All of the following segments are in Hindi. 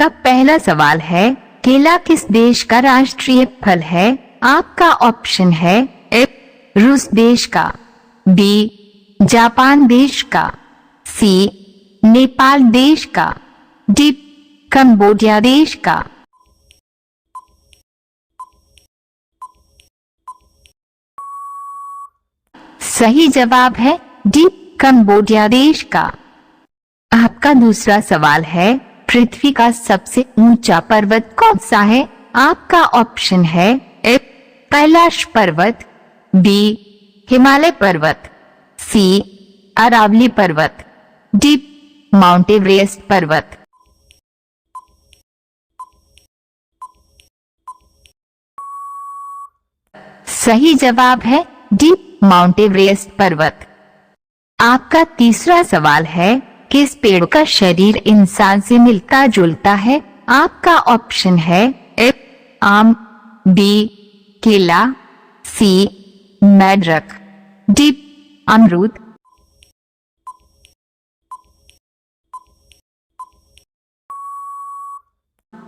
आपका पहला सवाल है, केला किस देश का राष्ट्रीय फल है? आपका ऑप्शन है ए रूस देश का, बी जापान देश का, सी नेपाल देश का, डी कंबोडिया देश का। सही जवाब है डी कंबोडिया देश का। आपका दूसरा सवाल है, पृथ्वी का सबसे ऊंचा पर्वत कौन सा है? आपका ऑप्शन है ए कैलाश पर्वत, बी हिमालय पर्वत, सी अरावली पर्वत, डी माउंट एवरेस्ट पर्वत। सही जवाब है डी माउंट एवरेस्ट पर्वत। आपका तीसरा सवाल है, किस पेड़ का शरीर इंसान से मिलता जुलता है? आपका ऑप्शन है ए आम, बी केला, सी मैड्रक, डी अमरूद।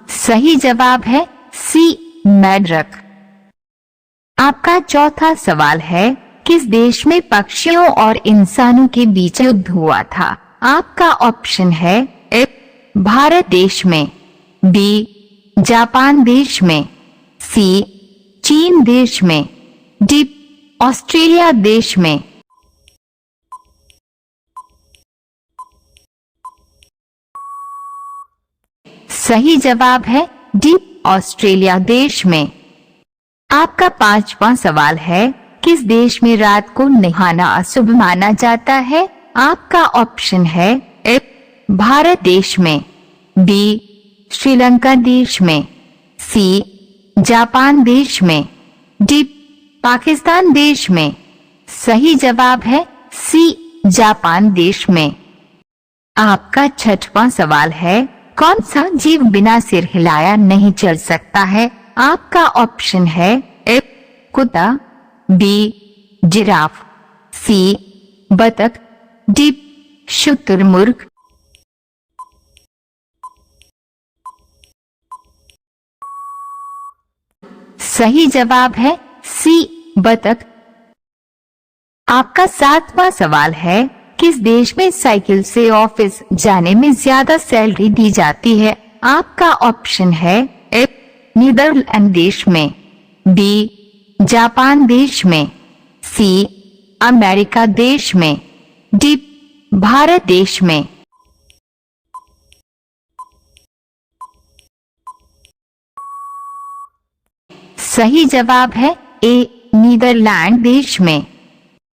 सही जवाब है सी मैड्रक। आपका चौथा सवाल है, किस देश में पक्षियों और इंसानों के बीच युद्ध हुआ था? आपका ऑप्शन है ए भारत देश में, बी जापान देश में, सी चीन देश में, डी ऑस्ट्रेलिया देश में। सही जवाब है डी ऑस्ट्रेलिया देश में। आपका पांचवा सवाल है, किस देश में रात को नहाना अशुभ माना जाता है? आपका ऑप्शन है ए भारत देश में, बी श्रीलंका देश में, सी जापान देश में, डी पाकिस्तान देश में। सही जवाब है सी जापान देश में। आपका छठवां सवाल है, कौन सा जीव बिना सिर हिलाया नहीं चल सकता है? आपका ऑप्शन है ए कुत्ता, बी जिराफ, सी बतख, डी शुतुरमुर्ग। सही जवाब है सी बतख। आपका सातवां सवाल है, किस देश में साइकिल से ऑफिस जाने में ज्यादा सैलरी दी जाती है? आपका ऑप्शन है ए नीदरलैंड देश में, बी जापान देश में, सी अमेरिका देश में, डी भारत देश में। सही जवाब है ए नीदरलैंड देश में।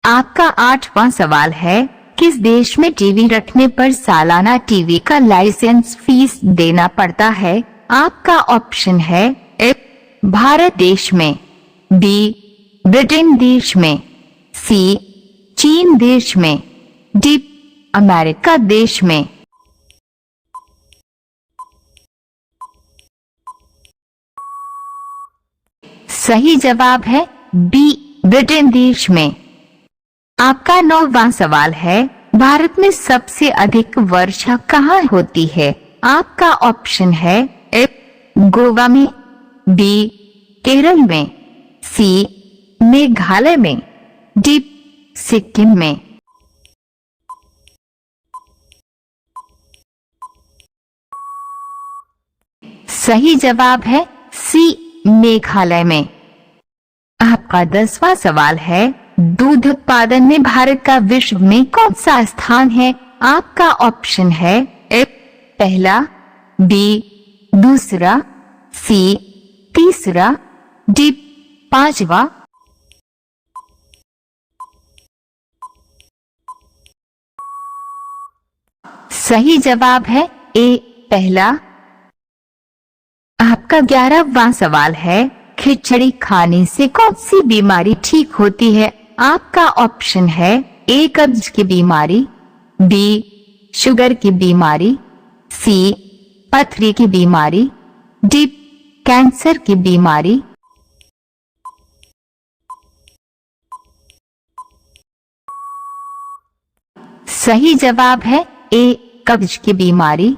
आपका आठवां सवाल है, किस देश में टीवी रखने पर सालाना टीवी का लाइसेंस फीस देना पड़ता है? आपका ऑप्शन है ए भारत देश में, बी ब्रिटेन देश में, सी चीन देश में, डी अमेरिका देश में। सही जवाब है बी ब्रिटेन देश में। आपका 9वां सवाल है, भारत में सबसे अधिक वर्षा कहाँ होती है? आपका ऑप्शन है ए गोवा में, बी केरल में, सी मेघालय में, डी सिक्किम में। सही जवाब है सी मेघालय में। आपका 10वां सवाल है, दूध उत्पादन में भारत का विश्व में कौन सा स्थान है? आपका ऑप्शन है ए पहला, बी दूसरा, सी तीसरा, डी पांचवा। सही जवाब है ए पहला। आपका 11वां सवाल है, खिचड़ी खाने से कौन सी बीमारी ठीक होती है? आपका ऑप्शन है ए कब्ज की बीमारी, बी शुगर की बीमारी, सी पथरी की बीमारी, डी कैंसर की बीमारी। सही जवाब है ए कब्ज की बीमारी।